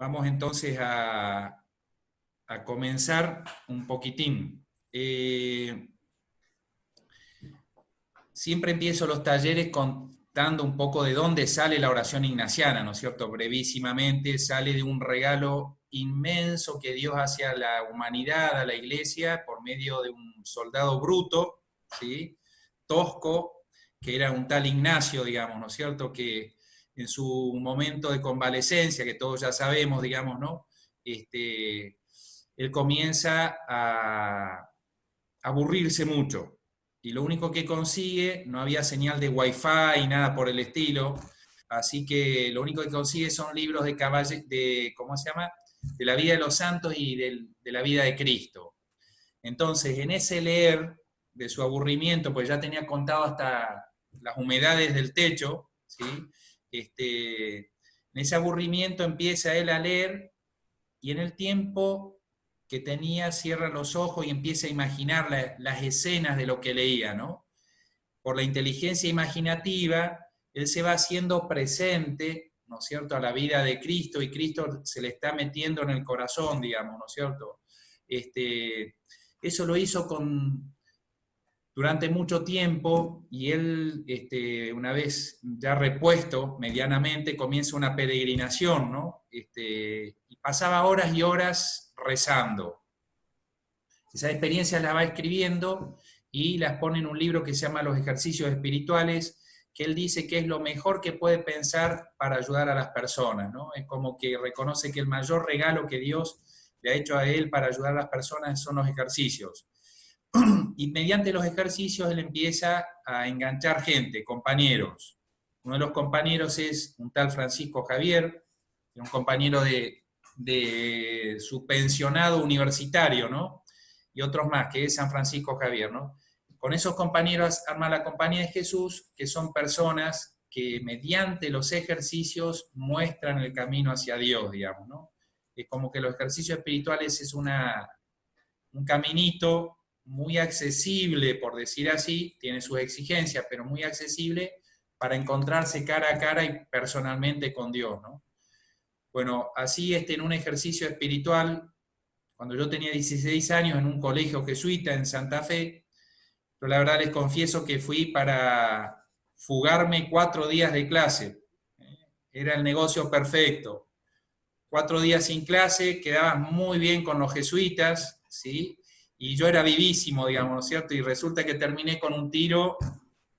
Vamos entonces a comenzar un poquitín. Siempre empiezo los talleres contando un poco de dónde sale la oración ignaciana, ¿no es cierto? Brevísimamente, sale de un regalo inmenso que Dios hace a la humanidad, a la iglesia, por medio de un soldado bruto, ¿sí? Tosco, que era un tal Ignacio, digamos, ¿no es cierto?, que en su momento de convalecencia, que todos ya sabemos, digamos, ¿no?, él comienza a aburrirse mucho, y lo único que consigue, no había señal de wifi y nada por el estilo, así que lo único que consigue son libros de ¿cómo se llama?, de la vida de los santos y de la vida de Cristo. Entonces, en ese leer de su aburrimiento, pues ya tenía contado hasta las humedades del techo, ¿sí? En ese aburrimiento empieza él a leer, y en el tiempo que tenía cierra los ojos y empieza a imaginar las escenas de lo que leía, ¿no? Por la inteligencia imaginativa, él se va haciendo presente, ¿no es cierto?, a la vida de Cristo, y Cristo se le está metiendo en el corazón, digamos, ¿no es cierto? Eso lo hizo durante mucho tiempo, y él, una vez ya repuesto medianamente, comienza una peregrinación, ¿no? Y pasaba horas y horas rezando. Esas experiencias las va escribiendo y las pone en un libro que se llama Los ejercicios espirituales, que él dice que es lo mejor que puede pensar para ayudar a las personas, ¿no? Es como que reconoce que el mayor regalo que Dios le ha hecho a él para ayudar a las personas son los ejercicios. Y mediante los ejercicios él empieza a enganchar gente, compañeros. Uno de los compañeros es un tal Francisco Javier, un compañero de su pensionado universitario, ¿no? Y otros más, que es San Francisco Javier, ¿no? Con esos compañeros arma la Compañía de Jesús, que son personas que mediante los ejercicios muestran el camino hacia Dios, digamos, ¿no? Es como que los ejercicios espirituales es un caminito muy accesible, por decir así, tiene sus exigencias, pero muy accesible para encontrarse cara a cara y personalmente con Dios, ¿no? Bueno, así en un ejercicio espiritual, cuando yo tenía 16 años en un colegio jesuita en Santa Fe, yo la verdad les confieso que fui para fugarme 4 días de clase. Era el negocio perfecto. 4 días sin clase, quedaba muy bien con los jesuitas, ¿sí? Y yo era vivísimo, digamos, ¿no es cierto? Y resulta que terminé con un tiro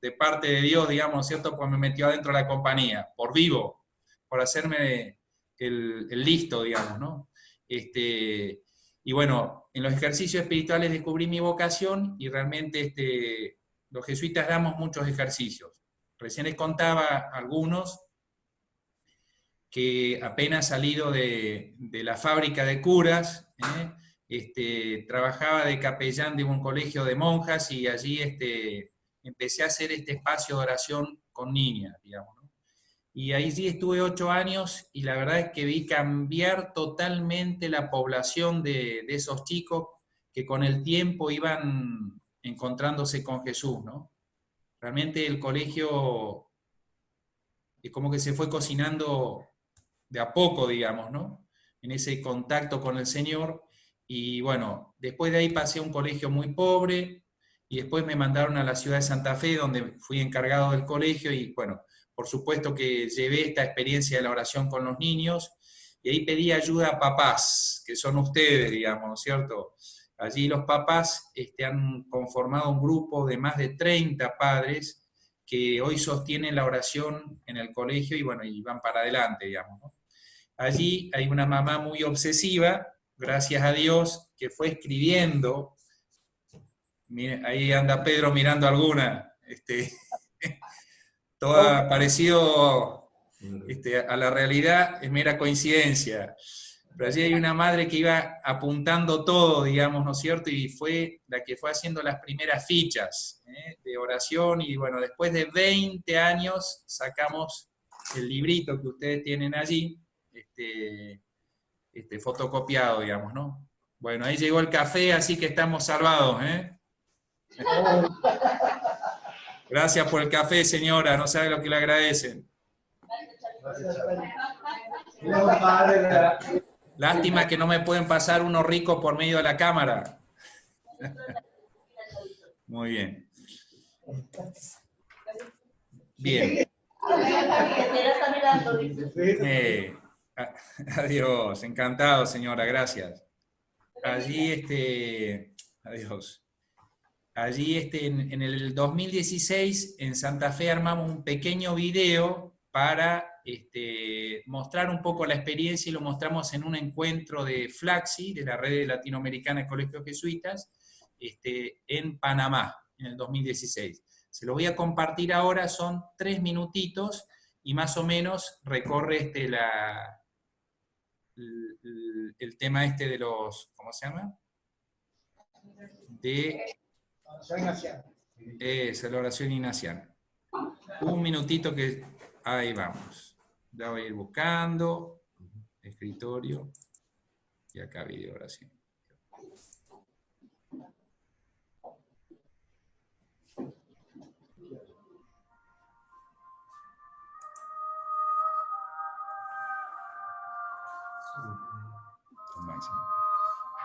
de parte de Dios, digamos, ¿no es cierto?, pues me metió adentro de la compañía, por vivo, por hacerme el listo, digamos, ¿no? Y bueno, en los ejercicios espirituales descubrí mi vocación, y realmente los jesuitas damos muchos ejercicios. Recién les contaba algunos que apenas salido de la fábrica de curas, trabajaba de capellán de un colegio de monjas, y allí empecé a hacer este espacio de oración con niñas, digamos, ¿no? Y ahí sí estuve 8 años, y la verdad es que vi cambiar totalmente la población de esos chicos que con el tiempo iban encontrándose con Jesús, ¿no? Realmente el colegio es como que se fue cocinando de a poco, digamos, ¿no?, en ese contacto con el Señor. Y bueno, después de ahí pasé a un colegio muy pobre, y después me mandaron a la ciudad de Santa Fe, donde fui encargado del colegio, y bueno, por supuesto que llevé esta experiencia de la oración con los niños, y ahí pedí ayuda a papás, que son ustedes, digamos, ¿no es cierto? Allí los papás han conformado un grupo de más de 30 padres que hoy sostienen la oración en el colegio, y bueno, y van para adelante, digamos, ¿no? Allí hay una mamá muy obsesiva, gracias a Dios, que fue escribiendo. Miren, ahí anda Pedro mirando alguna, todo parecido a la realidad, es mera coincidencia. Pero allí hay una madre que iba apuntando todo, digamos, ¿no es cierto? Y fue la que fue haciendo las primeras fichas de oración, y bueno, después de 20 años sacamos el librito que ustedes tienen allí, fotocopiado, digamos, ¿no? Bueno, ahí llegó el café, así que estamos salvados, ¿eh? Gracias por el café, señora, no sabe lo que le agradecen. Lástima que no me pueden pasar uno rico por medio de la cámara. Muy bien. Bien. Adiós, encantado, señora, gracias. Allí, adiós. Allí en el 2016 en Santa Fe armamos un pequeño video para mostrar un poco la experiencia y lo mostramos en un encuentro de Flaxi, de la Red Latinoamericana de Colegios Jesuitas, en Panamá, en el 2016. Se lo voy a compartir ahora, son 3 minutitos y más o menos recorre el tema de los, ¿cómo se llama? Es la oración ignaciana. Un minutito que... Ahí vamos. Ya voy a ir buscando. Escritorio. Y acá video oración.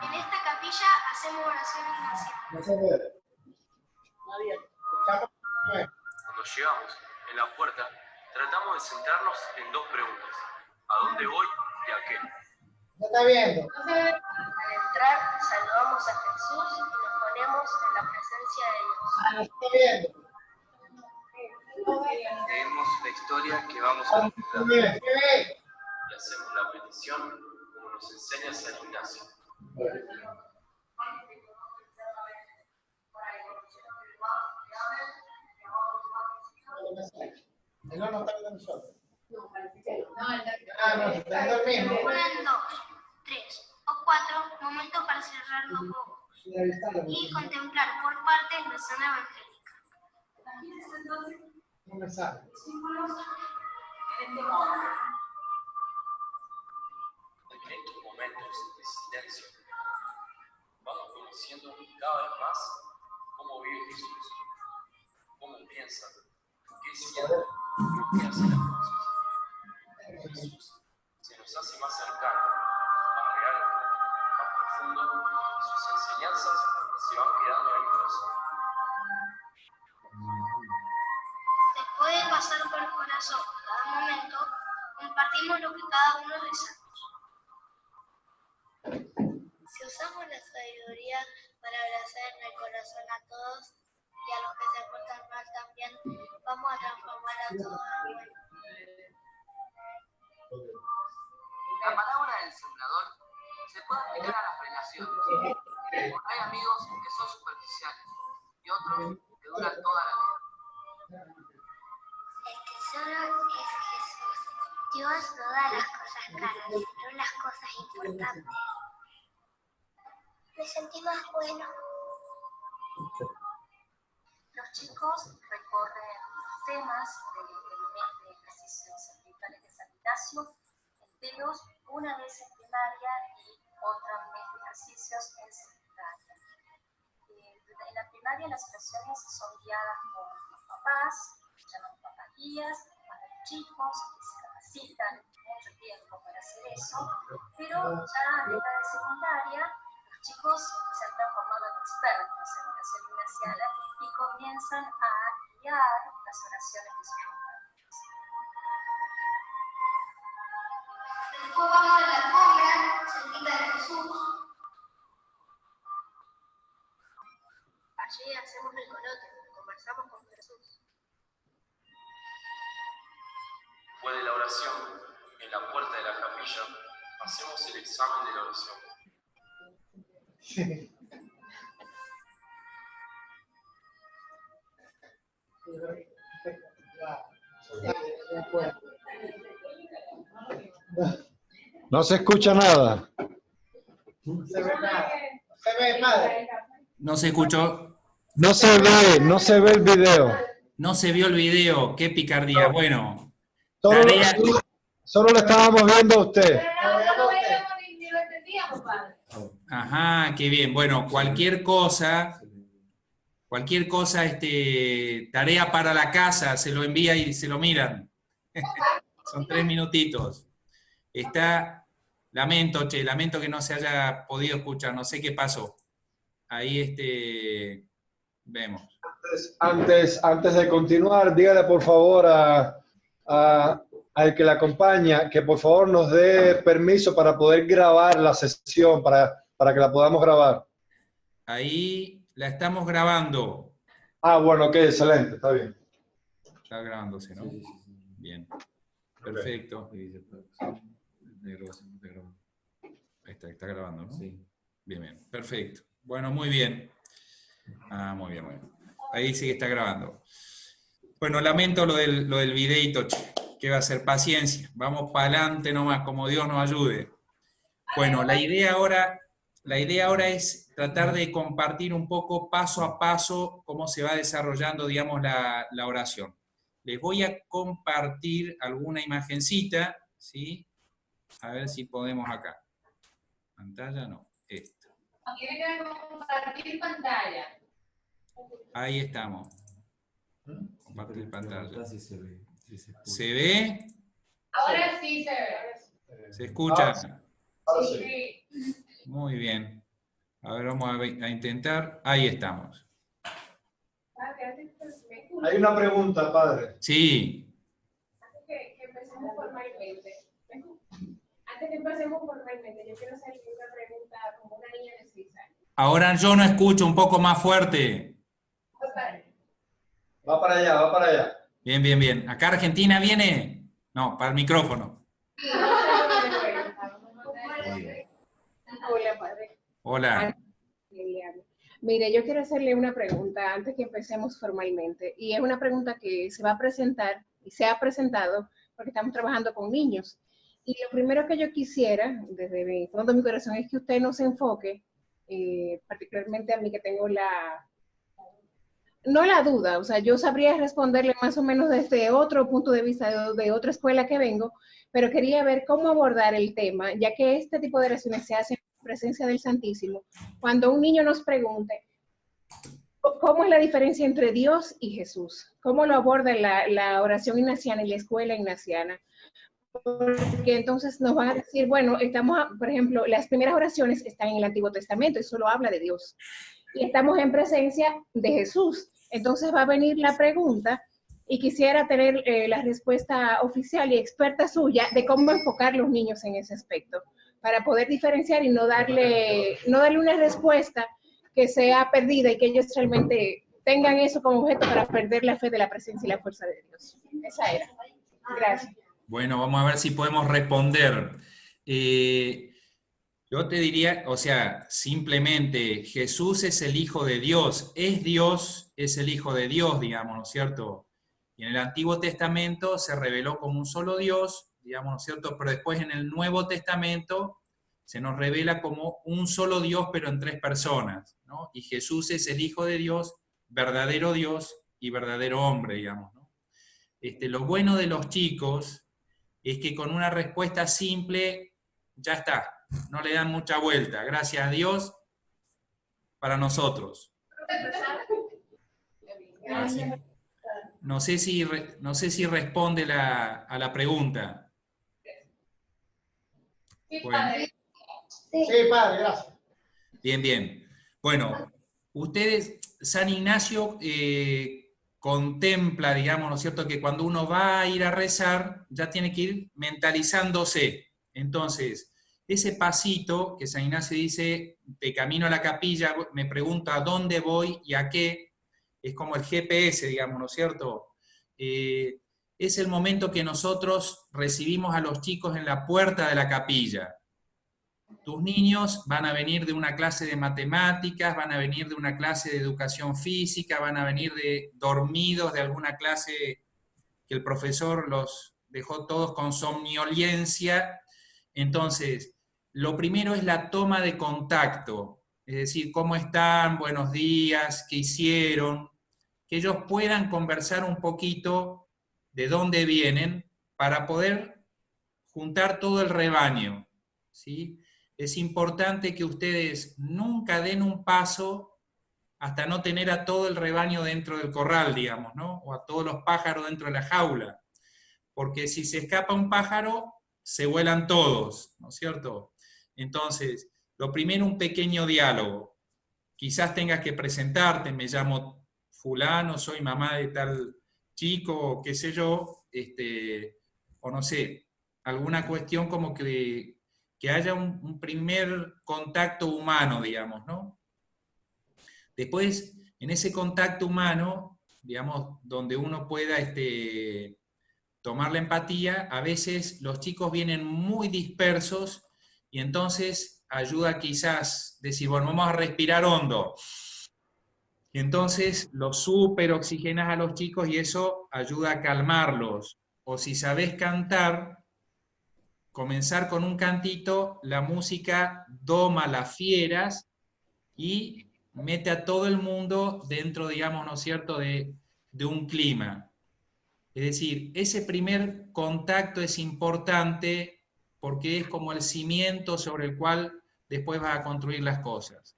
En esta capilla hacemos oración ignaciana. Cuando llegamos, en la puerta, tratamos de centrarnos en 2 preguntas. ¿A dónde voy y a qué? No está viendo. Al entrar, saludamos a Jesús y nos ponemos en la presencia de Dios. No está viendo. Leemos la historia que vamos a contar y hacemos la petición como nos enseña San Ignacio. No está viendo nosotros. No, está viendo el mismo. 1, 2, 3 o 4 momentos para cerrar los ojos y contemplar por partes la zona evangélica. No me sale. En estos momentos de silencio, vamos conociendo cada vez más cómo vive Jesús, cómo piensa, qué siente, qué hace las cosas. Jesús se nos hace más cercano, más real, más profundo, y sus enseñanzas se van quedando en el corazón. Después de pasar por el corazón cada momento, compartimos lo que cada uno rezamos. Si usamos la sabiduría para abrazar en el corazón a todos y a los que se portan mal también, vamos a transformar a todos en buenos. La parábola del sembrador se puede aplicar a las relaciones. Hay amigos que son superficiales y otros que duran toda la vida. El tesoro es Jesús. Dios no da las cosas caras, sino las cosas importantes. Me sentí más bueno. Los chicos recorren los temas del mes de ejercicios espirituales de San Ignacio enteros, una vez en primaria y otra mes de ejercicios en secundaria. En la primaria las oraciones son guiadas por los papás, se llaman papás guías, para los chicos que se capacitan mucho tiempo para hacer eso, pero ya en la de secundaria los chicos se han transformado en expertos en oración ignaciana y comienzan a guiar las oraciones de sus compañeros. Después vamos a la alfombra, cerquita de Jesús. Allí hacemos el colote, conversamos con Jesús. Después de la oración, en la puerta de la capilla, hacemos el examen de la oración. No se escucha nada. No se ve nada. No se ve, padre. No se escuchó. No se ve el video. No se vio el video. Qué picardía. Bueno. Solo lo estábamos viendo a usted. Ajá, qué bien. Bueno, cualquier cosa, tarea para la casa, se lo envía y se lo miran. Son 3 minutitos. Lamento que no se haya podido escuchar, no sé qué pasó. Ahí vemos. Antes de continuar, dígale por favor al que la acompaña que por favor nos dé permiso para poder grabar la sesión, para que la podamos grabar. Ahí la estamos grabando. Bueno, ok, excelente, está bien. Está grabándose, ¿no? Sí. Bien, perfecto. Ahí está grabando, ¿no? Sí. Bien, perfecto. Bueno, muy bien. Muy bien. Ahí sí que está grabando. Bueno, lamento lo del videito, ¿qué va a ser? Paciencia. Vamos para adelante nomás, como Dios nos ayude. Bueno, la idea ahora es tratar de compartir un poco paso a paso cómo se va desarrollando, digamos, la oración. Les voy a compartir alguna imagencita, ¿sí? A ver si podemos acá. Pantalla no, esto. ¿Quieren compartir pantalla? Ahí estamos. Compartir pantalla. Sí se ve. ¿Se ve? Ahora sí se ve. ¿Se escucha? Ahora sí. Sí. Muy bien. A ver, vamos a intentar. Ahí estamos. Hay una pregunta, padre. Sí. Antes que empecemos formalmente, yo quiero hacerle una pregunta como una niña de 6 años. Ahora yo no escucho, un poco más fuerte. Va para allá. Bien. ¿Acá Argentina viene? No, para el micrófono. Hola, padre. Hola. Mire, yo quiero hacerle una pregunta antes que empecemos formalmente. Y es una pregunta que se va a presentar y se ha presentado porque estamos trabajando con niños. Y lo primero que yo quisiera, desde el fondo de mi corazón, es que usted nos enfoque, particularmente a mí que tengo no la duda, o sea, yo sabría responderle más o menos desde otro punto de vista, de otra escuela que vengo, pero quería ver cómo abordar el tema, ya que este tipo de oraciones se hacen en presencia del Santísimo. Cuando un niño nos pregunte, ¿cómo es la diferencia entre Dios y Jesús? ¿Cómo lo aborda la oración ignaciana y la escuela ignaciana? Porque entonces nos van a decir, bueno, por ejemplo, las primeras oraciones están en el Antiguo Testamento y solo habla de Dios. Y estamos en presencia de Jesús. Entonces va a venir la pregunta y quisiera tener la respuesta oficial y experta suya de cómo enfocar los niños en ese aspecto, para poder diferenciar y no darle una respuesta que sea perdida y que ellos realmente tengan eso como objeto para perder la fe de la presencia y la fuerza de Dios. Esa era. Gracias. Bueno, vamos a ver si podemos responder. Yo te diría, o sea, simplemente Jesús es el Hijo de Dios, es el Hijo de Dios, digamos, ¿no es cierto? Y en el Antiguo Testamento se reveló como un solo Dios, digamos, ¿no es cierto? Pero después en el Nuevo Testamento se nos revela como un solo Dios, pero en 3 personas, ¿no? Y Jesús es el Hijo de Dios y verdadero hombre, digamos, ¿no? Lo bueno de los chicos es que con una respuesta simple ya está. No le dan mucha vuelta, gracias a Dios, para nosotros. Así. No sé si responde a la pregunta. Bueno. Sí, padre, gracias. Bien. Bueno, ustedes, San Ignacio contempla, digamos, ¿no es cierto?, que cuando uno va a ir a rezar, ya tiene que ir mentalizándose. Entonces, ese pasito que San Ignacio dice, de camino a la capilla, me pregunta a dónde voy y a qué, es como el GPS, digamos, ¿no es cierto? Es el momento que nosotros recibimos a los chicos en la puerta de la capilla. Tus niños van a venir de una clase de matemáticas, van a venir de una clase de educación física, van a venir dormidos de alguna clase que el profesor los dejó todos con somnolencia. Entonces, lo primero es la toma de contacto, es decir, ¿cómo están? Buenos días, ¿qué hicieron? Que ellos puedan conversar un poquito de dónde vienen para poder juntar todo el rebaño, ¿sí? Es importante que ustedes nunca den un paso hasta no tener a todo el rebaño dentro del corral, digamos, ¿no? O a todos los pájaros dentro de la jaula. Porque si se escapa un pájaro, se vuelan todos, ¿no es cierto? Entonces, lo primero, un pequeño diálogo. Quizás tengas que presentarte, me llamo fulano, soy mamá de tal chico, o qué sé yo, o no sé, alguna cuestión como que haya un primer contacto humano, digamos, ¿no? Después, en ese contacto humano, digamos, donde uno pueda tomar la empatía, a veces los chicos vienen muy dispersos y entonces ayuda quizás decir, bueno, vamos a respirar hondo. Y entonces los super oxigenas a los chicos y eso ayuda a calmarlos. O si sabés cantar, comenzar con un cantito, la música doma las fieras y mete a todo el mundo dentro, digamos, ¿no es cierto?, de un clima. Es decir, ese primer contacto es importante porque es como el cimiento sobre el cual después vas a construir las cosas.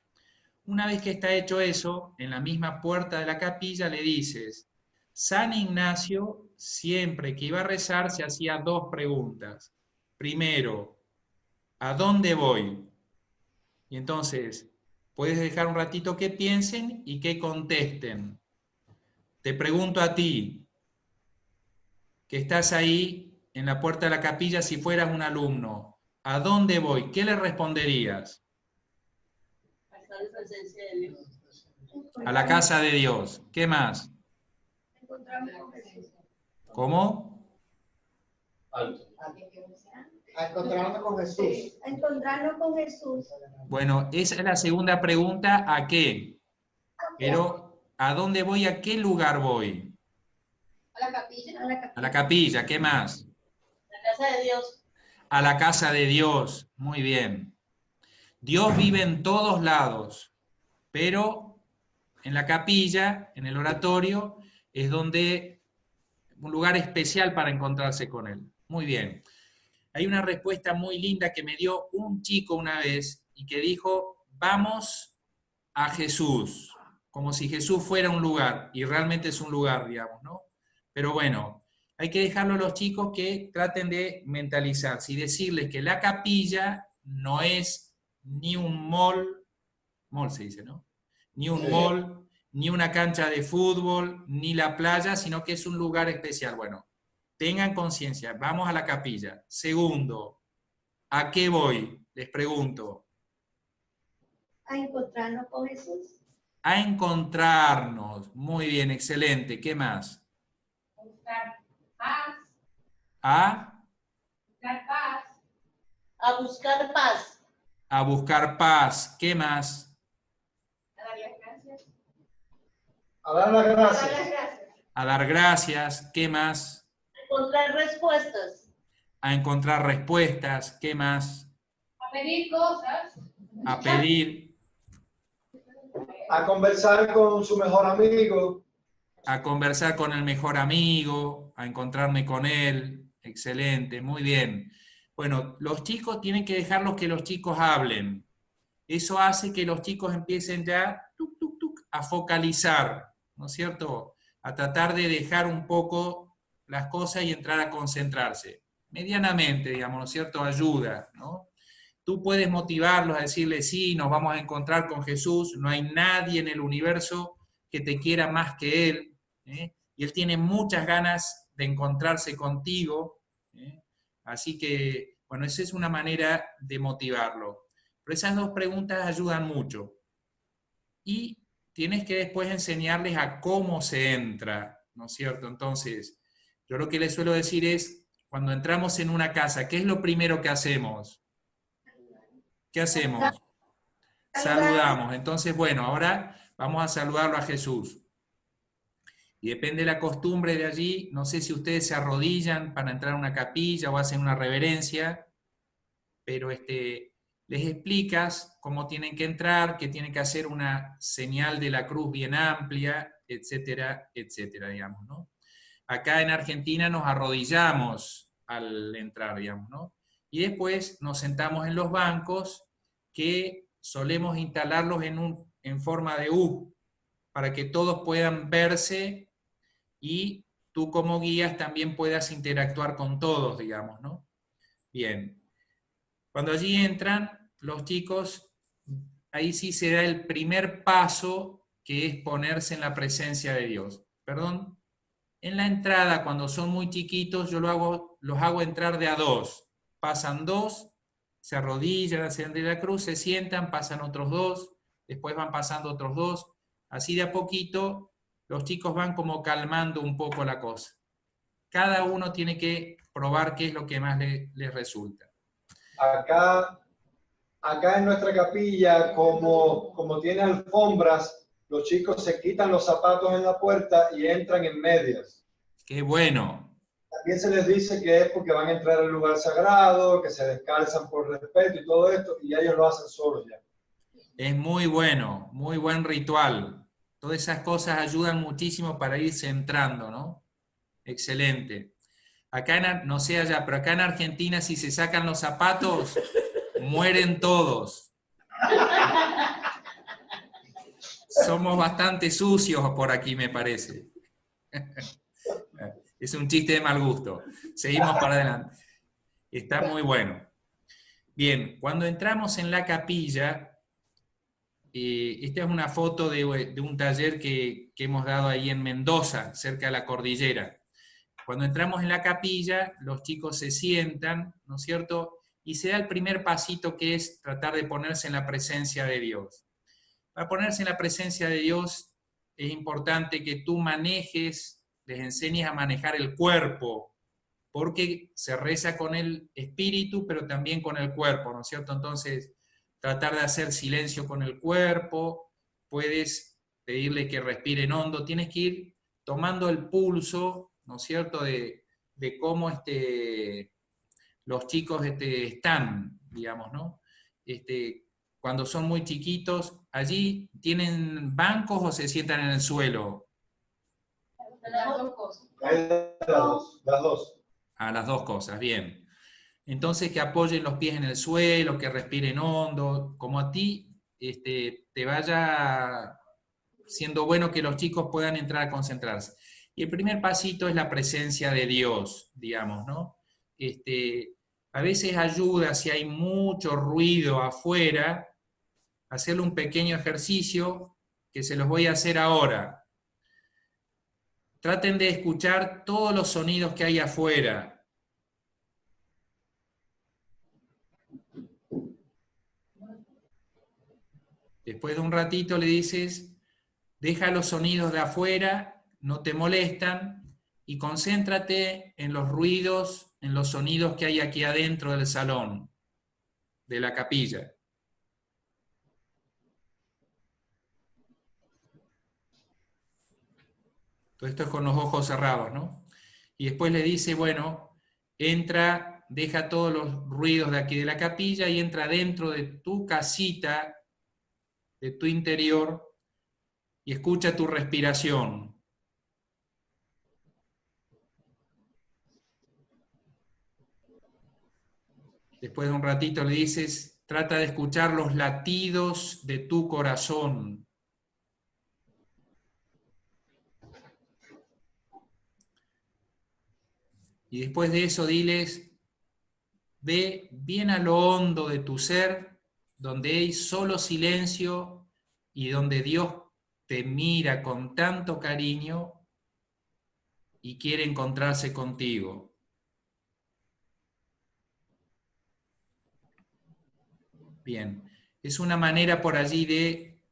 Una vez que está hecho eso, en la misma puerta de la capilla le dices, San Ignacio, siempre que iba a rezar, se hacía 2 preguntas. Primero, ¿a dónde voy? Y entonces, puedes dejar un ratito que piensen y que contesten. Te pregunto a ti, que estás ahí en la puerta de la capilla, si fueras un alumno, ¿a dónde voy? ¿Qué le responderías? A la casa de Dios. ¿Qué más? ¿Cómo? A encontrarnos con Jesús. A encontrarnos con Jesús. Bueno, esa es la segunda pregunta, ¿a qué? Pero, ¿a dónde voy? ¿A qué lugar voy? A la capilla. A la capilla. A la capilla, ¿qué más? A la casa de Dios. A la casa de Dios, muy bien. Dios vive en todos lados, pero en la capilla, en el oratorio, es donde un lugar especial para encontrarse con Él. Muy bien. Hay una respuesta muy linda que me dio un chico una vez y que dijo, vamos a Jesús, como si Jesús fuera un lugar, y realmente es un lugar, digamos, ¿no? Pero bueno, hay que dejarlo a los chicos que traten de mentalizarse y decirles que la capilla no es ni un mall se dice, ¿no? Ni un mall, ni una cancha de fútbol, ni la playa, sino que es un lugar especial. Bueno, tengan conciencia, vamos a la capilla. Segundo, ¿a qué voy? Les pregunto. A encontrarnos con Jesús. A encontrarnos. Muy bien, excelente. ¿Qué más? A buscar paz. A Buscar paz. A buscar paz. a buscar paz. ¿Qué más? A dar las gracias. A dar las A dar gracias. las gracias. A dar gracias. ¿Qué más? A encontrar respuestas. A encontrar respuestas. ¿Qué más? A pedir cosas. A pedir. A conversar con su mejor amigo. A conversar con el mejor amigo. A encontrarme con él. Excelente, muy bien. Bueno, los chicos tienen que dejarlos que los chicos hablen. Eso hace que los chicos empiecen ya a focalizar, ¿no es cierto? A tratar de dejar un poco las cosas y entrar a concentrarse. Medianamente, digamos, ¿no es cierto? Ayuda, ¿no? Tú puedes motivarlos a decirles, sí, nos vamos a encontrar con Jesús, no hay nadie en el universo que te quiera más que Él, ¿eh? Y Él tiene muchas ganas de encontrarse contigo, ¿eh? Así que, bueno, esa es una manera de motivarlo. Pero esas 2 preguntas ayudan mucho. Y tienes que después enseñarles a cómo se entra, ¿no es cierto? Entonces, yo lo que les suelo decir es, cuando entramos en una casa, ¿qué es lo primero que hacemos? ¿Qué hacemos? Saludamos. Entonces, bueno, ahora vamos a saludarlo a Jesús. Y depende de la costumbre de allí, no sé si ustedes se arrodillan para entrar a una capilla o hacen una reverencia, pero les explicas cómo tienen que entrar, que tienen que hacer una señal de la cruz bien amplia, etcétera, etcétera, digamos, ¿no? Acá en Argentina nos arrodillamos al entrar, digamos, ¿no? Y después nos sentamos en los bancos que solemos instalarlos en forma de U, para que todos puedan verse y tú como guías también puedas interactuar con todos, digamos, ¿no? Bien. Cuando allí entran, los chicos, ahí sí se da el primer paso, que es ponerse en la presencia de Dios. Perdón, en la entrada, cuando son muy chiquitos, yo los hago entrar de a dos. Pasan dos, se arrodillan hacia de la cruz, se sientan, pasan otros dos, después van pasando otros dos. Así de a poquito, los chicos van como calmando un poco la cosa. Cada uno tiene que probar qué es lo que más les resulta. Acá en nuestra capilla, como tiene alfombras, los chicos se quitan los zapatos en la puerta y entran en medias. ¡Qué bueno! También se les dice que es porque van a entrar al lugar sagrado, que se descalzan por respeto y todo esto, y ellos lo hacen solos ya. Es muy bueno, muy buen ritual. Todas esas cosas ayudan muchísimo para irse entrando, ¿no? Excelente. Acá, no sé allá, pero acá en Argentina, si se sacan los zapatos, mueren todos. Somos bastante sucios por aquí, me parece. Es un chiste de mal gusto. Seguimos para adelante. Está muy bueno. Bien, cuando entramos en la capilla, esta es una foto de un taller que hemos dado ahí en Mendoza, cerca de la cordillera. Cuando entramos en la capilla, los chicos se sientan, ¿no es cierto? Y se da el primer pasito, que es tratar de ponerse en la presencia de Dios. Para ponerse en la presencia de Dios es importante que tú manejes, les enseñes a manejar el cuerpo, porque se reza con el espíritu, pero también con el cuerpo, ¿no es cierto? Entonces, tratar de hacer silencio con el cuerpo, puedes pedirle que respiren hondo, tienes que ir tomando el pulso, ¿no es cierto?, de cómo los chicos están, digamos, ¿no? Cuando son muy chiquitos, ¿allí tienen bancos o se sientan en el suelo? Las dos cosas. Las dos. Ah, las dos cosas, bien. Entonces que apoyen los pies en el suelo, que respiren hondo, como a ti te vaya siendo bueno que los chicos puedan entrar a concentrarse. Y el primer pasito es la presencia de Dios, digamos, ¿no? A veces ayuda, si hay mucho ruido afuera, hacerle un pequeño ejercicio que se los voy a hacer ahora. Traten de escuchar todos los sonidos que hay afuera. Después de un ratito le dices, deja los sonidos de afuera, no te molestan, y concéntrate en los ruidos, en los sonidos que hay aquí adentro del salón, de la capilla. Todo esto es con los ojos cerrados, ¿no? Y después le dice, bueno, entra, deja todos los ruidos de aquí de la capilla y entra dentro de tu casita, de tu interior, y escucha tu respiración. Después de un ratito le dices, trata de escuchar los latidos de tu corazón. Y después de eso diles, ve bien a lo hondo de tu ser, donde hay solo silencio y donde Dios te mira con tanto cariño y quiere encontrarse contigo. Bien, es una manera por allí de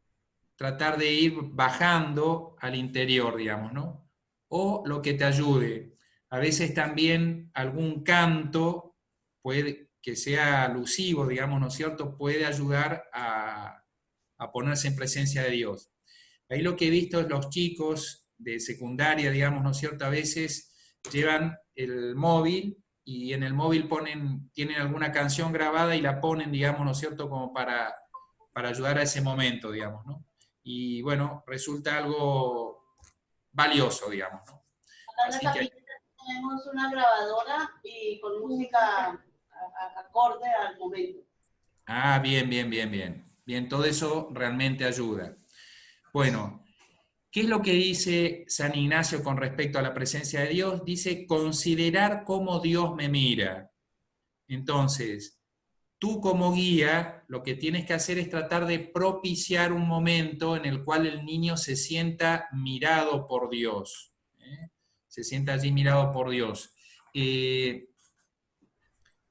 tratar de ir bajando al interior, digamos, ¿no? O lo que te ayude. A veces también algún canto, puede que sea alusivo, digamos, ¿no es cierto?, puede ayudar a ponerse en presencia de Dios. Ahí lo que he visto es los chicos de secundaria, digamos, ¿no es cierto?, a veces llevan el móvil y en el móvil tienen alguna canción grabada y la ponen, digamos, ¿no es cierto?, como para ayudar a ese momento, digamos, ¿no? Y bueno, resulta algo valioso, digamos, ¿no? Así que tenemos una grabadora y con música acorde al momento. Ah, bien, bien, bien, bien. Bien, todo eso realmente ayuda. Bueno, ¿qué es lo que dice San Ignacio con respecto a la presencia de Dios? Dice, considerar cómo Dios me mira. Entonces, tú como guía, lo que tienes que hacer es tratar de propiciar un momento en el cual el niño se sienta mirado por Dios. Se sienta allí mirado por Dios.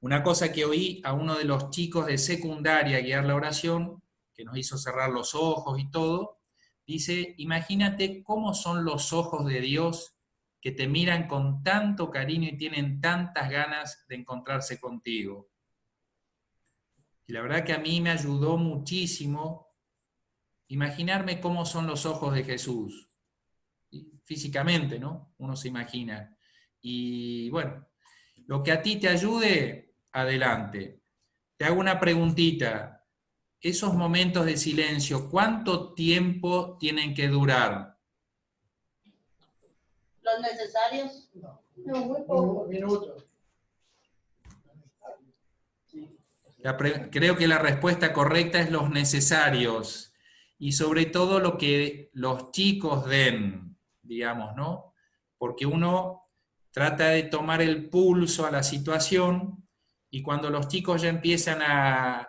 Una cosa que oí a uno de los chicos de secundaria guiar la oración, que nos hizo cerrar los ojos y todo, dice, imagínate cómo son los ojos de Dios que te miran con tanto cariño y tienen tantas ganas de encontrarse contigo. Y la verdad que a mí me ayudó muchísimo imaginarme cómo son los ojos de Jesús. Físicamente, ¿no? Uno se imagina. Y bueno, lo que a ti te ayude, adelante. Te hago una preguntita. Esos momentos de silencio, ¿cuánto tiempo tienen que durar? ¿Los necesarios? No, muy poco. Minutos. Creo que la respuesta correcta es los necesarios. Y sobre todo lo que los chicos den, digamos, ¿no? Porque uno trata de tomar el pulso a la situación y cuando los chicos ya empiezan a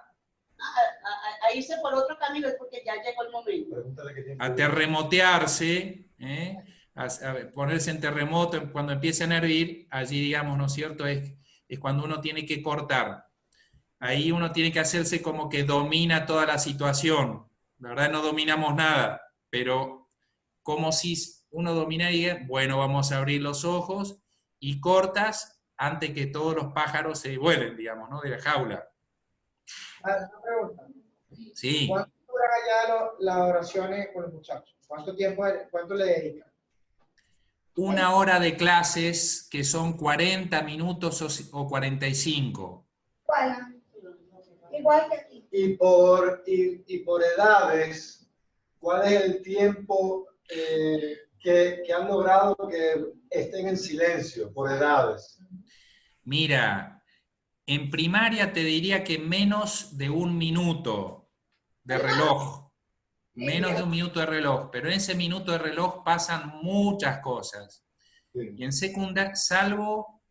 irse por otro camino es porque ya llegó el momento. A terremotearse, a ponerse en terremoto, cuando empiezan a hervir, allí, digamos, ¿no es cierto?, es cuando uno tiene que cortar. Ahí uno tiene que hacerse como que domina toda la situación. La verdad no dominamos nada, pero como si uno dominaría, bueno, vamos a abrir los ojos y cortas antes que todos los pájaros se vuelen, digamos, ¿no?, de la jaula. Una pregunta. Sí. ¿Cuánto duran allá las oraciones con los muchachos? ¿Cuánto tiempo, cuánto le dedican? 1 hora de clases que son 40 minutos o 45. Igual que aquí. Y por edades, ¿cuál es el tiempo que han logrado que estén en silencio por edades? Mira, en primaria te diría que menos de 1 minuto de reloj. Menos de 1 minuto de reloj, pero en ese minuto de reloj pasan muchas cosas. Y en secundaria, salvo,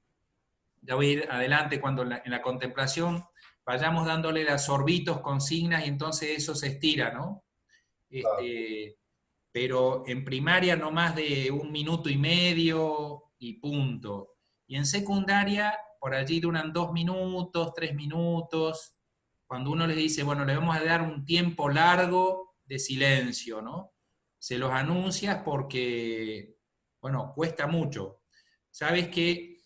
ya voy a ir adelante cuando en la contemplación vayamos dándole las sorbitos, consignas, y entonces eso se estira, ¿no? Pero en primaria no más de 1 minuto y medio y punto. Y en secundaria, por allí duran 2 minutos, 3 minutos, cuando uno les dice, bueno, le vamos a dar un tiempo largo de silencio, ¿no? Se los anuncias porque, bueno, cuesta mucho. Sabes que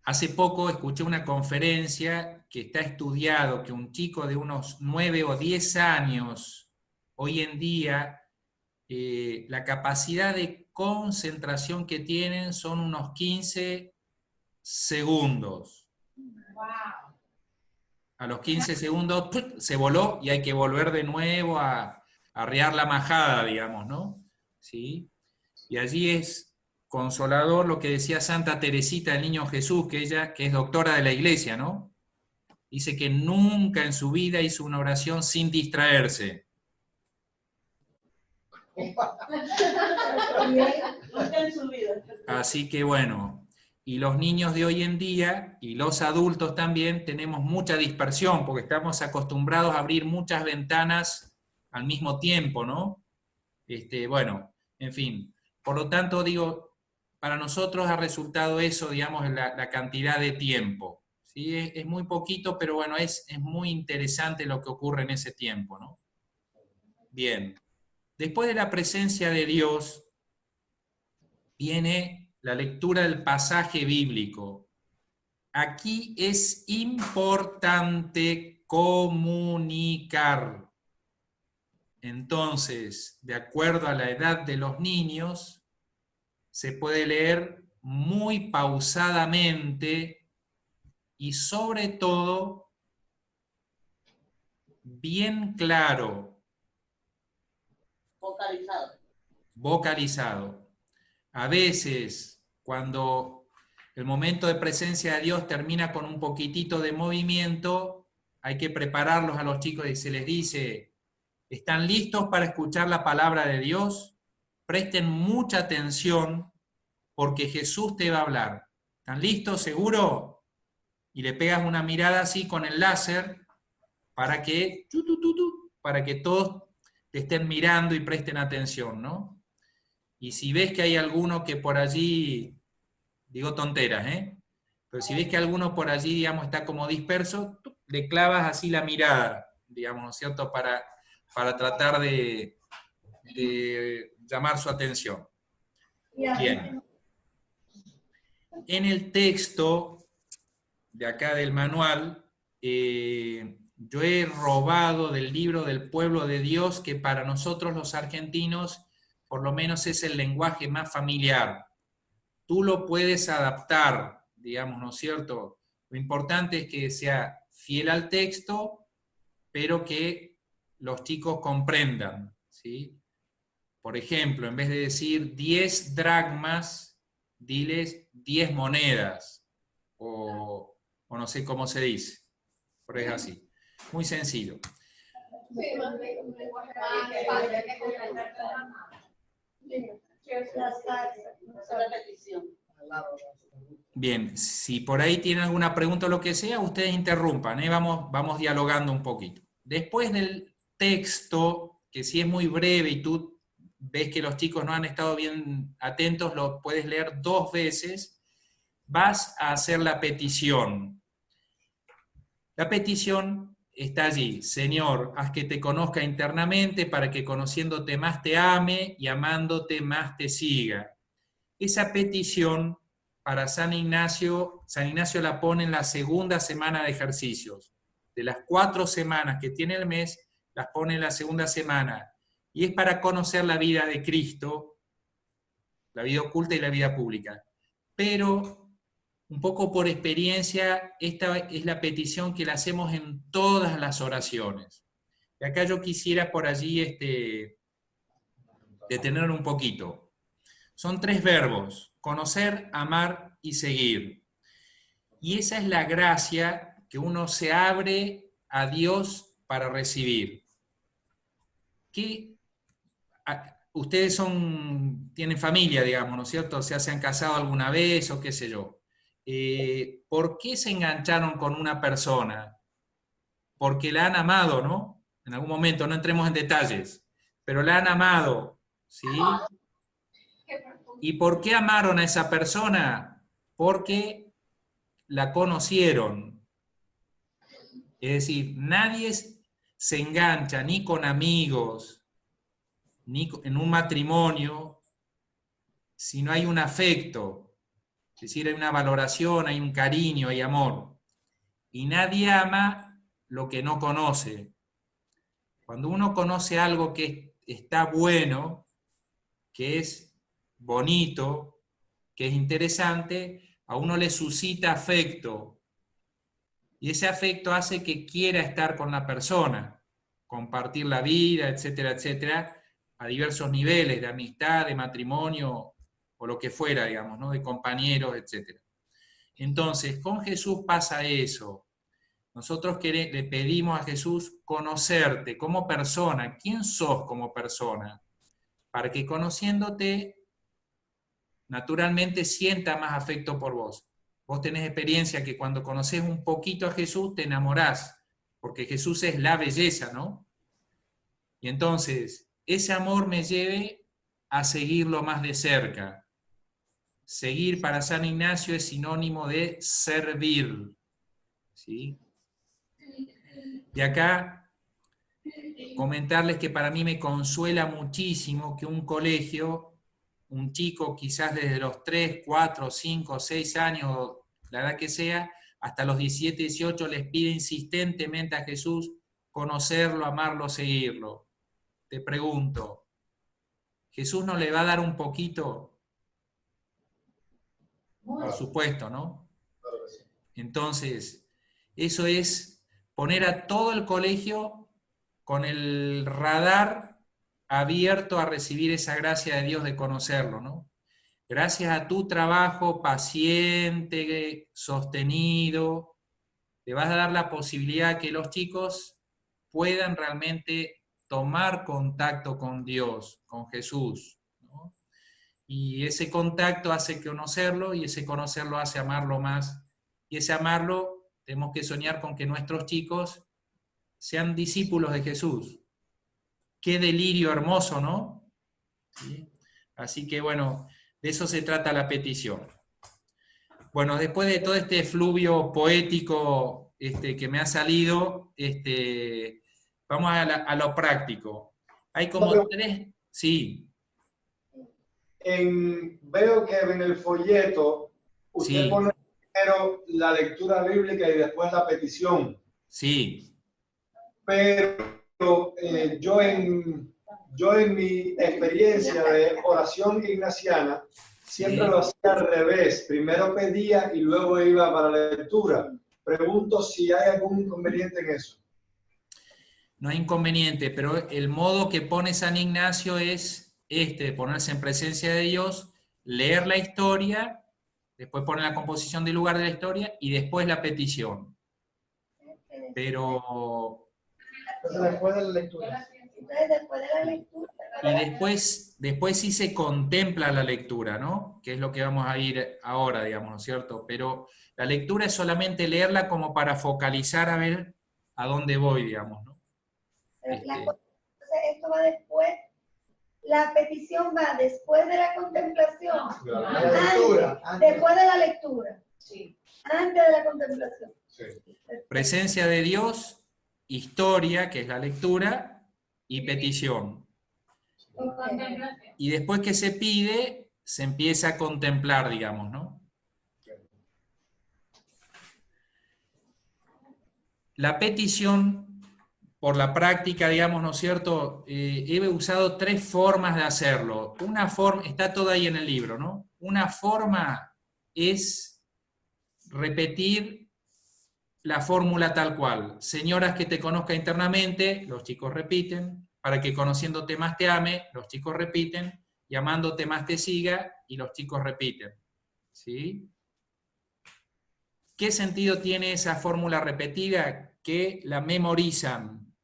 hace poco escuché una conferencia que está estudiado que un chico de unos 9 o 10 años, hoy en día, la capacidad de concentración que tienen son unos 15 segundos. Wow. A los 15 segundos se voló y hay que volver de nuevo a arriar la majada, digamos, ¿no? ¿Sí? Y allí es consolador lo que decía Santa Teresita del Niño Jesús, que ella, que es doctora de la Iglesia, ¿no? Dice que nunca en su vida hizo una oración sin distraerse. Así que bueno, y los niños de hoy en día, y los adultos también, tenemos mucha dispersión, porque estamos acostumbrados a abrir muchas ventanas al mismo tiempo, ¿no? Bueno, en fin. Por lo tanto, digo, para nosotros ha resultado eso, digamos, la cantidad de tiempo. ¿Sí? Es muy poquito, pero bueno, es muy interesante lo que ocurre en ese tiempo, ¿no? Bien. Después de la presencia de Dios, viene la lectura del pasaje bíblico. Aquí es importante comunicar. Entonces, de acuerdo a la edad de los niños, se puede leer muy pausadamente y sobre todo bien claro. Vocalizado. A veces, cuando el momento de presencia de Dios termina con un poquitito de movimiento, hay que prepararlos a los chicos y se les dice, ¿están listos para escuchar la palabra de Dios? Presten mucha atención porque Jesús te va a hablar. ¿Están listos? ¿Seguro? Y le pegas una mirada así con el láser para que todos te estén mirando y presten atención, ¿no? Y si ves que hay alguno que por allí, digo tonteras, pero si ves que alguno por allí, digamos, está como disperso, le clavas así la mirada, digamos, ¿no es cierto?, para tratar de llamar su atención. Bien. En el texto de acá del manual, yo he robado del libro del Pueblo de Dios, que para nosotros los argentinos, por lo menos es el lenguaje más familiar. Tú lo puedes adaptar, digamos, ¿no es cierto? Lo importante es que sea fiel al texto, pero que los chicos comprendan, ¿sí? Por ejemplo, en vez de decir 10 dracmas, diles 10 monedas, o no sé cómo se dice, pero es así. Muy sencillo. Bien, si por ahí tienen alguna pregunta o lo que sea, ustedes interrumpan, vamos dialogando un poquito. Después del texto, que si es muy breve y tú ves que los chicos no han estado bien atentos, lo puedes leer 2 veces, vas a hacer la petición. La petición está allí: Señor, haz que te conozca internamente para que conociéndote más te ame y amándote más te siga. Esa petición para San Ignacio la pone en la segunda semana de ejercicios. De las 4 semanas que tiene el mes, las pone en la segunda semana. Y es para conocer la vida de Cristo, la vida oculta y la vida pública. Pero, un poco por experiencia, esta es la petición que la hacemos en todas las oraciones. Y acá yo quisiera por allí detener un poquito. Son 3 verbos: conocer, amar y seguir. Y esa es la gracia que uno se abre a Dios para recibir. Ustedes tienen familia, digamos, ¿no es cierto? O sea, se han casado alguna vez o qué sé yo. ¿Por qué se engancharon con una persona? Porque la han amado, ¿no? En algún momento, no entremos en detalles, pero la han amado, ¿sí? ¿Y por qué amaron a esa persona? Porque la conocieron. Es decir, nadie se engancha ni con amigos, ni en un matrimonio, si no hay un afecto. Es decir, hay una valoración, hay un cariño, hay amor. Y nadie ama lo que no conoce. Cuando uno conoce algo que está bueno, que es bonito, que es interesante, a uno le suscita afecto. Y ese afecto hace que quiera estar con la persona, compartir la vida, etcétera, etcétera, a diversos niveles de amistad, de matrimonio, o lo que fuera, digamos, ¿no? De compañeros, etcétera. Entonces, con Jesús pasa eso. Nosotros le pedimos a Jesús conocerte como persona. ¿Quién sos como persona? Para que conociéndote, naturalmente sienta más afecto por vos. Vos tenés experiencia que cuando conocés un poquito a Jesús te enamorás, porque Jesús es la belleza, ¿no? Y entonces, ese amor me lleve a seguirlo más de cerca. Seguir para San Ignacio es sinónimo de servir, ¿sí? Y acá comentarles que para mí me consuela muchísimo que un colegio, un chico quizás desde los 3, 4, 5, 6 años, la edad que sea, hasta los 17, 18, les pide insistentemente a Jesús conocerlo, amarlo, seguirlo. Te pregunto, ¿Jesús no le va a dar un poquito? Por supuesto, ¿no? Entonces, eso es poner a todo el colegio con el radar abierto a recibir esa gracia de Dios de conocerlo, ¿no? Gracias a tu trabajo paciente, sostenido, te vas a dar la posibilidad que los chicos puedan realmente tomar contacto con Dios, con Jesús, ¿no? Y ese contacto hace conocerlo, y ese conocerlo hace amarlo más. Y ese amarlo, tenemos que soñar con que nuestros chicos sean discípulos de Jesús. Qué delirio hermoso, ¿no? ¿Sí? Así que bueno, de eso se trata la petición. Bueno, después de todo este efluvio poético que me ha salido, vamos a lo práctico. Hay como tres... Sí. Veo que en el folleto usted Sí. pone primero la lectura bíblica y después la petición. Sí. Pero yo en mi experiencia de oración ignaciana, siempre lo hacía al revés. Primero pedía y luego iba para la lectura. Pregunto si hay algún inconveniente en eso. No hay inconveniente, pero el modo que pone San Ignacio es de ponerse en presencia de Dios, leer la historia, después poner la composición del lugar de la historia y después la petición. Pero... después de la lectura. Después de la lectura. Y después sí se contempla la lectura, ¿no? Que es lo que vamos a ir ahora, digamos, ¿no es cierto? Pero la lectura es solamente leerla como para focalizar a ver a dónde voy, digamos, ¿no? Esto va después, la petición va después de la contemplación. Después de la lectura. Sí. Antes de la contemplación. Sí. Presencia de Dios, historia, que es la lectura, y petición. Y después que se pide, se empieza a contemplar, digamos, ¿no? La petición, por la práctica, digamos, ¿no es cierto? He usado tres formas de hacerlo. Una forma, está toda ahí en el libro, ¿no? Una forma es repetir la fórmula tal cual. Señoras, que te conozca internamente, los chicos repiten. Para que conociéndote más te ame, los chicos repiten. Y amándote más te siga, y los chicos repiten. ¿Sí? ¿Qué sentido tiene esa fórmula repetida? Que la memorizan.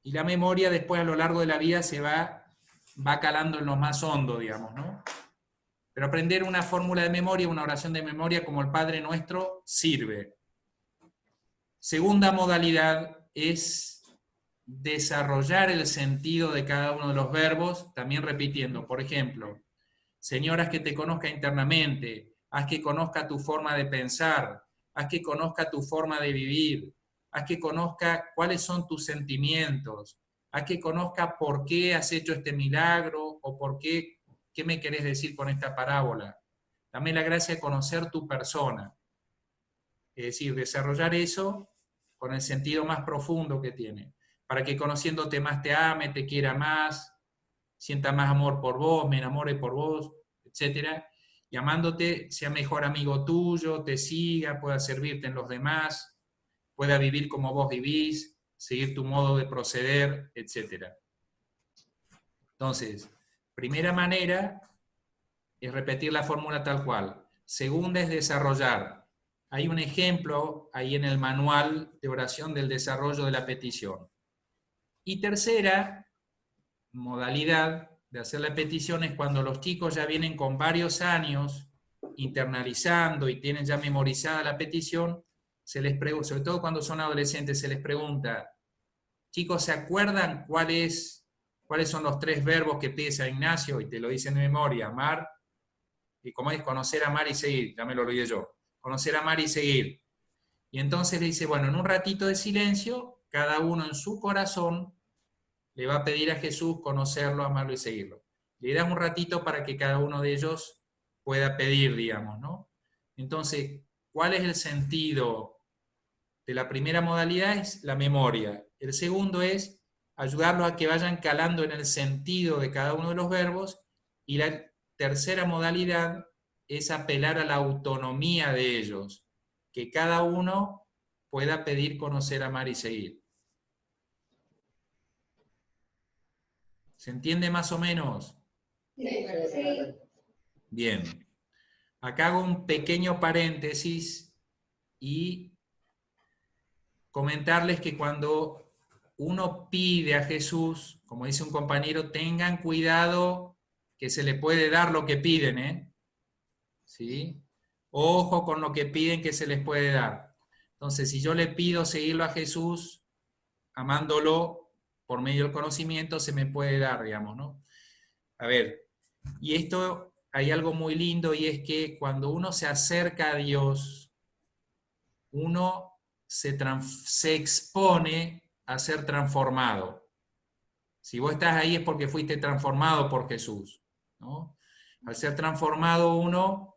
Y la memoria después a lo largo de la vida se va calando en lo más hondo, digamos, ¿no? Pero aprender una fórmula de memoria, una oración de memoria como el Padre Nuestro, sirve. Segunda modalidad es desarrollar el sentido de cada uno de los verbos, también repitiendo. Por ejemplo, señoras, que te conozca internamente, haz que conozca tu forma de pensar, haz que conozca tu forma de vivir, haz que conozca cuáles son tus sentimientos, haz que conozca por qué has hecho este milagro o por qué me querés decir con esta parábola. Dame la gracia de conocer tu persona. Es decir, desarrollar eso con el sentido más profundo que tiene, para que conociéndote más te ame, te quiera más, sienta más amor por vos, me enamore por vos, etc. Y amándote sea mejor amigo tuyo, te siga, pueda servirte en los demás, pueda vivir como vos vivís, seguir tu modo de proceder, etc. Entonces, primera manera es repetir la fórmula tal cual. Segunda es desarrollar. Hay un ejemplo ahí en el manual de oración del desarrollo de la petición. Y tercera modalidad de hacer la petición es cuando los chicos ya vienen con varios años internalizando y tienen ya memorizada la petición, se les pregunta, sobre todo cuando son adolescentes, se les pregunta, chicos, ¿se acuerdan cuáles son los tres verbos que pide San Ignacio? Y te lo dicen de memoria: amar, y como es conocer, amar y seguir, ya me lo olvidé yo. Conocer, amar y seguir. Y entonces le dice, bueno, en un ratito de silencio, cada uno en su corazón le va a pedir a Jesús conocerlo, amarlo y seguirlo. Le das un ratito para que cada uno de ellos pueda pedir, digamos, ¿no? Entonces, ¿cuál es el sentido de la primera modalidad? Es la memoria. El segundo es ayudarlos a que vayan calando en el sentido de cada uno de los verbos. Y la tercera modalidad es apelar a la autonomía de ellos, que cada uno pueda pedir, conocer, amar y seguir. ¿Se entiende más o menos? Sí. Bien. Acá hago un pequeño paréntesis y comentarles que cuando uno pide a Jesús, como dice un compañero, tengan cuidado que se les puede dar lo que piden, ¿eh? ¿Sí? Ojo con lo que piden que se les puede dar. Entonces, si yo le pido seguirlo a Jesús, amándolo por medio del conocimiento, se me puede dar, digamos, ¿no? A ver, y esto hay algo muy lindo, y es que cuando uno se acerca a Dios, uno se expone a ser transformado. Si vos estás ahí es porque fuiste transformado por Jesús, ¿no? Al ser transformado uno,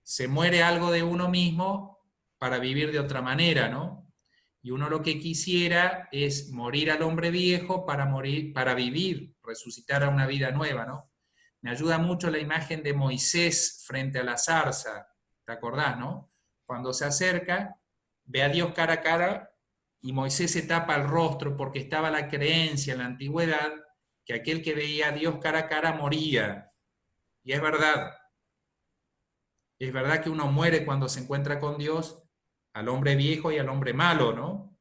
se muere algo de uno mismo para vivir de otra manera, ¿no? Y uno lo que quisiera es morir al hombre viejo para vivir, resucitar a una vida nueva, ¿no? Me ayuda mucho la imagen de Moisés frente a la zarza, ¿te acordás, no? Cuando se acerca, ve a Dios cara a cara, y Moisés se tapa el rostro porque estaba la creencia en la antigüedad que aquel que veía a Dios cara a cara moría. Y es verdad. Es verdad que uno muere cuando se encuentra con Dios, al hombre viejo y al hombre malo, ¿no?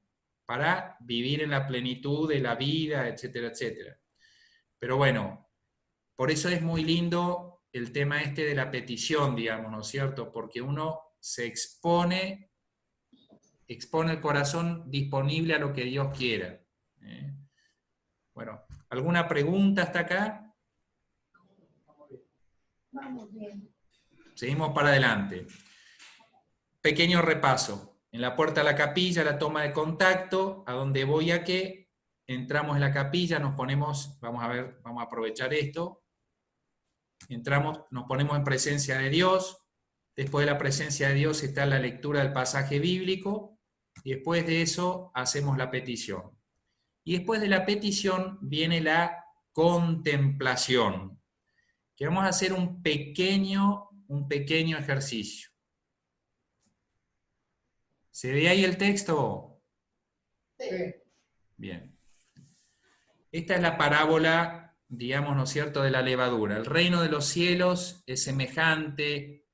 Para vivir en la plenitud de la vida, etcétera, etcétera. Pero bueno, por eso es muy lindo el tema este de la petición, digamos, ¿no es cierto? Porque uno se expone el corazón disponible a lo que Dios quiera. Bueno, ¿alguna pregunta hasta acá? Vamos bien. Seguimos para adelante. Pequeño repaso. En la puerta de la capilla, la toma de contacto, a dónde voy, a qué. Entramos en la capilla, nos ponemos, vamos a ver, vamos a aprovechar esto. Entramos, nos ponemos en presencia de Dios. Después de la presencia de Dios está la lectura del pasaje bíblico. Y después de eso hacemos la petición. Y después de la petición viene la contemplación. Que vamos a hacer un pequeño ejercicio. ¿Se ve ahí el texto? Sí. Bien. Esta es la parábola, digamos, ¿no es cierto?, de la levadura. El reino de los cielos es semejante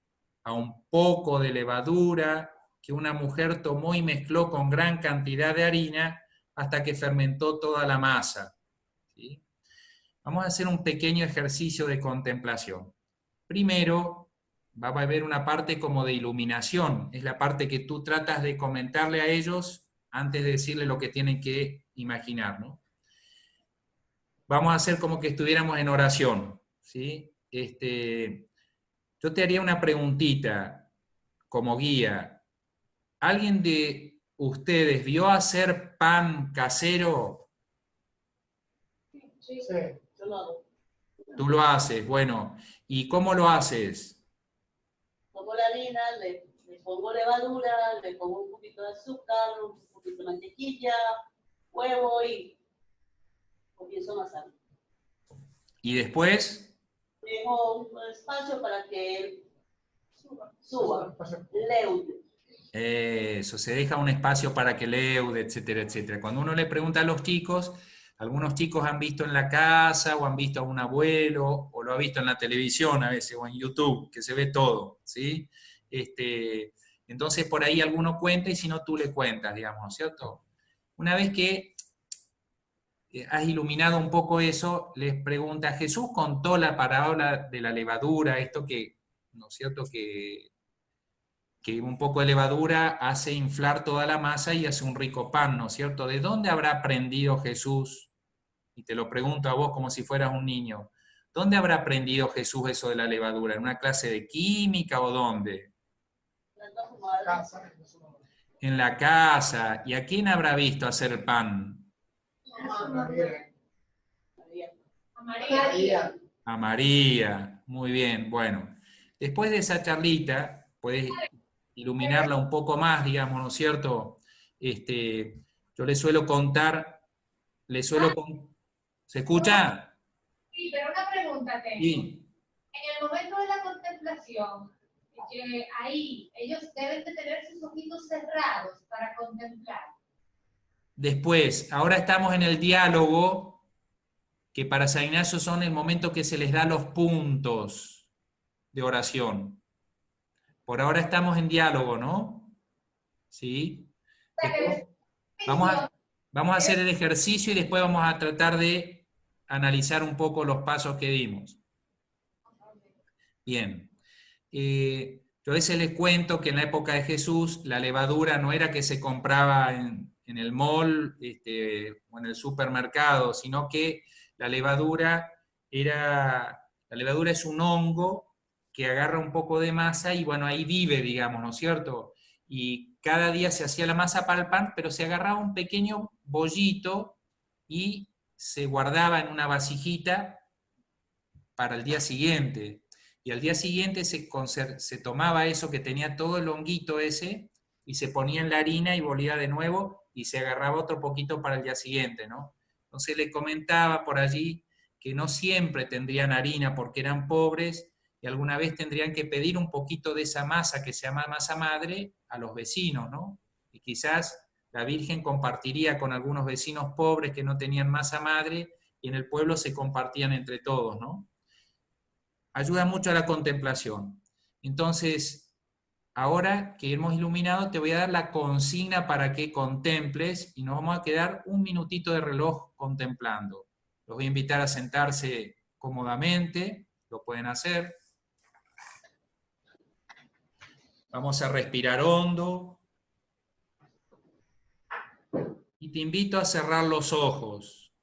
a un poco de levadura que una mujer tomó y mezcló con gran cantidad de harina hasta que fermentó toda la masa. ¿Sí? Vamos a hacer un pequeño ejercicio de contemplación. Primero, va a haber una parte como de iluminación. Es la parte que tú tratas de comentarle a ellos antes de decirle lo que tienen que imaginar, ¿no? Vamos a hacer como que estuviéramos en oración, ¿sí? Yo te haría una preguntita como guía. ¿Alguien de ustedes vio hacer pan casero? Sí, yo lo hago. Tú lo haces, bueno. ¿Y cómo lo haces? Pongo la harina, le pongo levadura, le pongo un poquito de azúcar, un poquito de mantequilla, huevo y comienzo a amasar. ¿Y después? Dejo un espacio para que él suba, leude. Eso, se deja un espacio para que leude, etcétera, etcétera. Cuando uno le pregunta a los chicos, algunos chicos han visto en la casa, o han visto a un abuelo, o lo ha visto en la televisión a veces, o en YouTube, que se ve todo, ¿sí? Entonces por ahí alguno cuenta, y si no tú le cuentas, digamos, ¿no es cierto? Una vez que has iluminado un poco eso, les pregunta, Jesús contó la parábola de la levadura, esto que, ¿no es cierto?, que un poco de levadura hace inflar toda la masa y hace un rico pan, ¿no es cierto? ¿De dónde habrá aprendido Jesús? Y te lo pregunto a vos como si fueras un niño. ¿Dónde habrá aprendido Jesús eso de la levadura? ¿En una clase de química o dónde? En la casa. ¿Y a quién habrá visto hacer el pan? A María. Muy bien, bueno. Después de esa charlita, puedes iluminarla un poco más, digamos, ¿no es cierto? Yo les suelo contar, ¿se escucha? Sí, pero una pregunta tengo. Sí. En el momento de la contemplación, que ahí ellos deben de tener sus ojitos cerrados para contemplar. Después, ahora estamos en el diálogo, que para San Ignacio son el momento que se les da los puntos de oración. Por ahora estamos en diálogo, ¿no? ¿Sí? Después, vamos a hacer el ejercicio y después vamos a tratar de analizar un poco los pasos que dimos. Bien. Yo a veces les cuento que en la época de Jesús la levadura no era que se compraba en el mall o en el supermercado, sino que la levadura es un hongo que agarra un poco de masa y bueno, ahí vive, digamos, ¿no es cierto? Y cada día se hacía la masa para el pan, pero se agarraba un pequeño bollito y se guardaba en una vasijita para el día siguiente. Y al día siguiente se tomaba eso que tenía todo el honguito ese y se ponía en la harina y volvía de nuevo y se agarraba otro poquito para el día siguiente, ¿no? Entonces le comentaba por allí que no siempre tendrían harina porque eran pobres y alguna vez tendrían que pedir un poquito de esa masa que se llama masa madre a los vecinos, ¿no? Y quizás la Virgen compartiría con algunos vecinos pobres que no tenían masa madre y en el pueblo se compartían entre todos, ¿no? Ayuda mucho a la contemplación. Entonces, ahora que hemos iluminado, te voy a dar la consigna para que contemples y nos vamos a quedar un minutito de reloj contemplando. Los voy a invitar a sentarse cómodamente, lo pueden hacer. Vamos a respirar hondo. Y te invito a cerrar los ojos.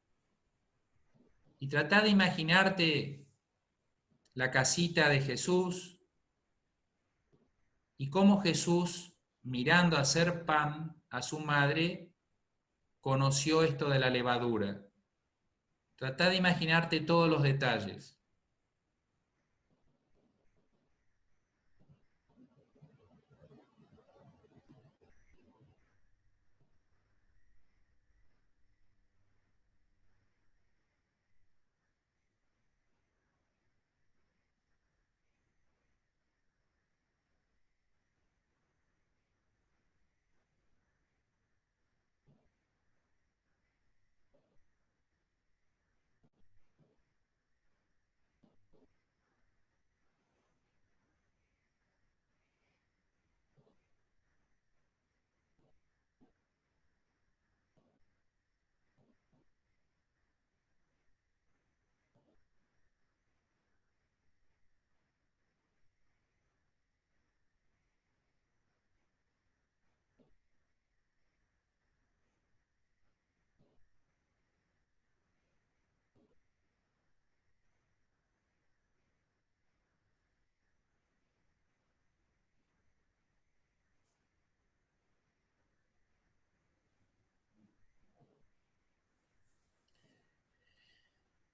Y trata de imaginarte la casita de Jesús y cómo Jesús, mirando hacer pan a su madre, conoció esto de la levadura. Trata de imaginarte todos los detalles.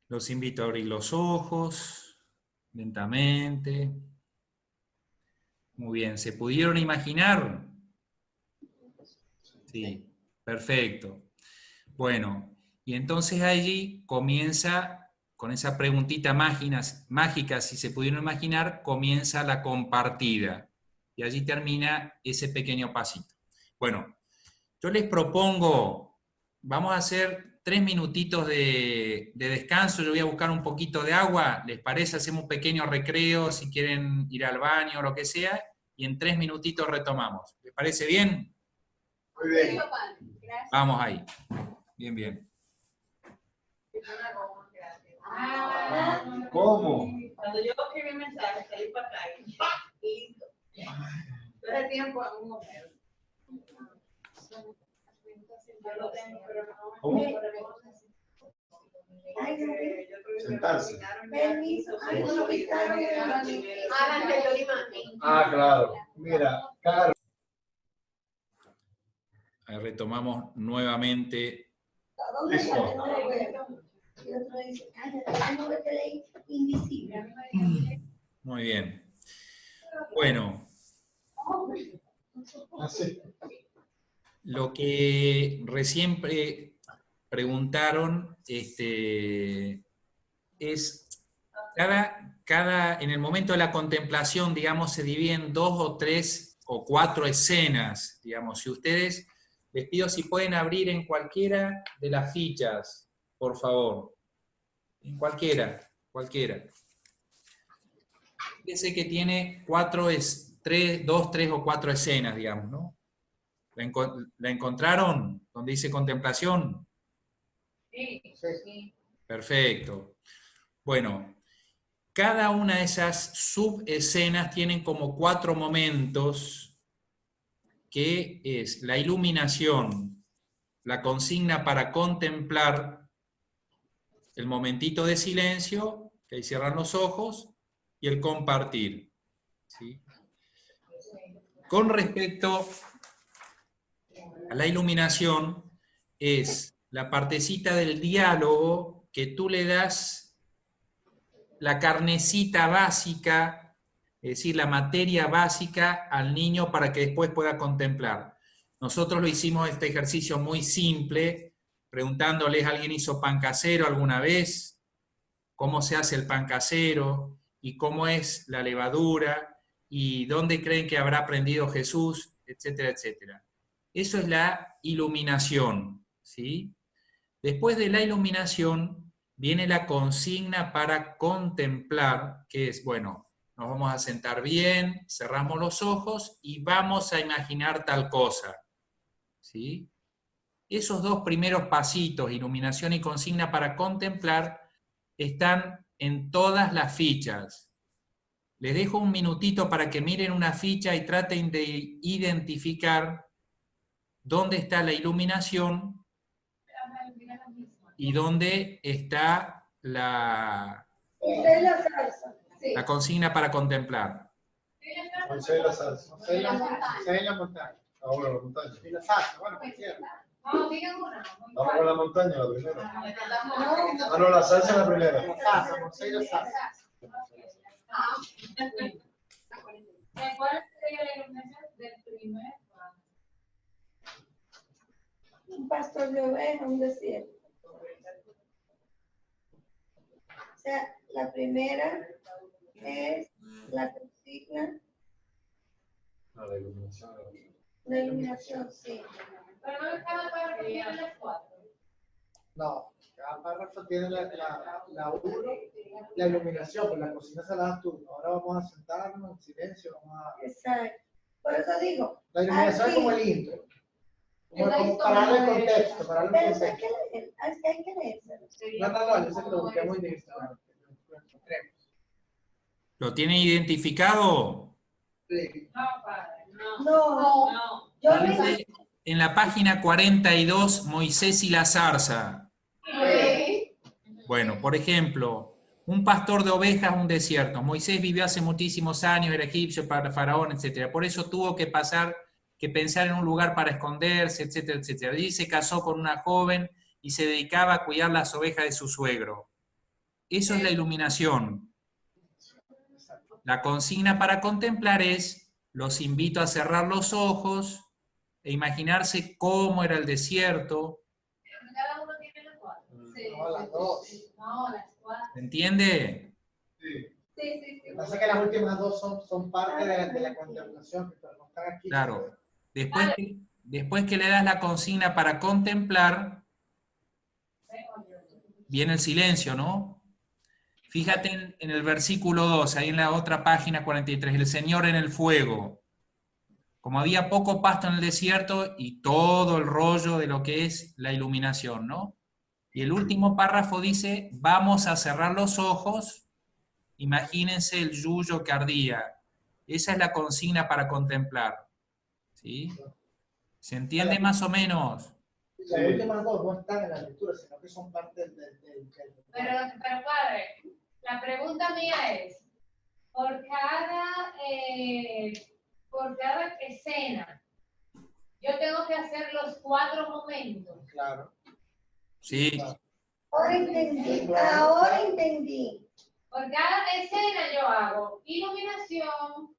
Los invito a abrir los ojos, lentamente. Muy bien, ¿se pudieron imaginar? Sí, perfecto. Bueno, y entonces allí comienza, con esa preguntita mágica, si se pudieron imaginar, comienza la compartida. Y allí termina ese pequeño pasito. Bueno, yo les propongo, vamos a hacer 3 minutitos de descanso, yo voy a buscar un poquito de agua, ¿les parece? Hacemos un pequeño recreo, si quieren ir al baño o lo que sea, y en 3 minutitos retomamos. ¿Les parece bien? Muy bien. Vamos ahí. Bien, bien. ¿Cómo? Cuando yo escribí el mensaje, salí para acá y listo. Todo el tiempo en un momento. ¿Cómo? Sentarse. Ah, claro. Mira, Carlos. Retomamos nuevamente. Listo. Muy bien. Bueno, Así. lo que recién preguntaron es en el momento de la contemplación, digamos, se divide en 2 o 3 o 4 escenas, digamos. Si ustedes, les pido si pueden abrir en cualquiera de las fichas, por favor. En cualquiera. Fíjense que tiene 2, 3 o 4 escenas, digamos, ¿no? ¿La encontraron? Donde dice contemplación. Sí, sí. Perfecto. Bueno, cada una de esas subescenas tienen como 4 momentos, que es la iluminación, la consigna para contemplar, el momentito de silencio, que ahí cierran los ojos, y el compartir. ¿Sí? Con respecto a la iluminación, es la partecita del diálogo que tú le das la carnecita básica, es decir, la materia básica al niño para que después pueda contemplar. Nosotros lo hicimos este ejercicio muy simple, preguntándoles, ¿alguien hizo pan casero alguna vez? ¿Cómo se hace el pan casero? ¿Y cómo es la levadura? ¿Y dónde creen que habrá aprendido Jesús? Etcétera, etcétera. Eso es la iluminación, ¿sí? Después de la iluminación viene la consigna para contemplar, que es, bueno, nos vamos a sentar bien, cerramos los ojos y vamos a imaginar tal cosa, ¿sí? Esos 2 primeros pasitos, iluminación y consigna para contemplar, están en todas las fichas. Les dejo un minutito para que miren una ficha y traten de identificar dónde está la iluminación y dónde está la consigna para contemplar. Moisés y la salsa. Moisés y la montaña. Ahora la montaña. Y la salsa, bueno, cualquiera. No, digan una. Vamos con la montaña, la primera. Ah, no, la salsa es la primera. La salsa, Moisés y la salsa. ¿Cuál sería la iluminación del primer? Un pastor de ovejas, un desierto. O sea, la primera es la consigna. La iluminación. La iluminación, sí. Pero no cada párrafo tiene las 4. No, cada párrafo tiene la iluminación, pues la cocina se la das tú. Ahora vamos a sentarnos en silencio, vamos a... Exacto. Por eso digo. La iluminación es como el intro. Como para darle contexto, para darle Pero eso hay contexto. que leer, hay que leerse. No, yo sé que lo busquemos en Instagram. ¿Lo tienen identificado? Sí. No, padre, no. No. Yo no. Dice en la página 42, Moisés y la zarza. Bueno, por ejemplo, un pastor de ovejas en un desierto. Moisés vivió hace muchísimos años, era egipcio, para faraón, etc. Por eso tuvo que pensar en un lugar para esconderse, etcétera, etcétera. Allí se casó con una joven y se dedicaba a cuidar las ovejas de su suegro. Eso es la iluminación. La consigna para contemplar es, los invito a cerrar los ojos e imaginarse cómo era el desierto. Cada uno tiene las 4. Sí. No, las 2. No, las 4. ¿Se entiende? Sí. Sí. Lo que pasa es que las últimas 2 son parte de la contemplación, pero no están aquí. Claro. Después que le das la consigna para contemplar, viene el silencio, ¿no? Fíjate en el versículo 2, ahí en la otra página 43, el Señor en el fuego. Como había poco pasto en el desierto y todo el rollo de lo que es la iluminación, ¿no? Y el último párrafo dice, vamos a cerrar los ojos, imagínense el yuyo que ardía. Esa es la consigna para contemplar. ¿Sí? ¿Se entiende más o menos? Las últimas 2 no están en la lectura, sino que son parte del... Pero padre, la pregunta mía es, por cada escena, yo tengo que hacer los 4 momentos. Claro. Sí. Ahora entendí. Por cada escena yo hago iluminación,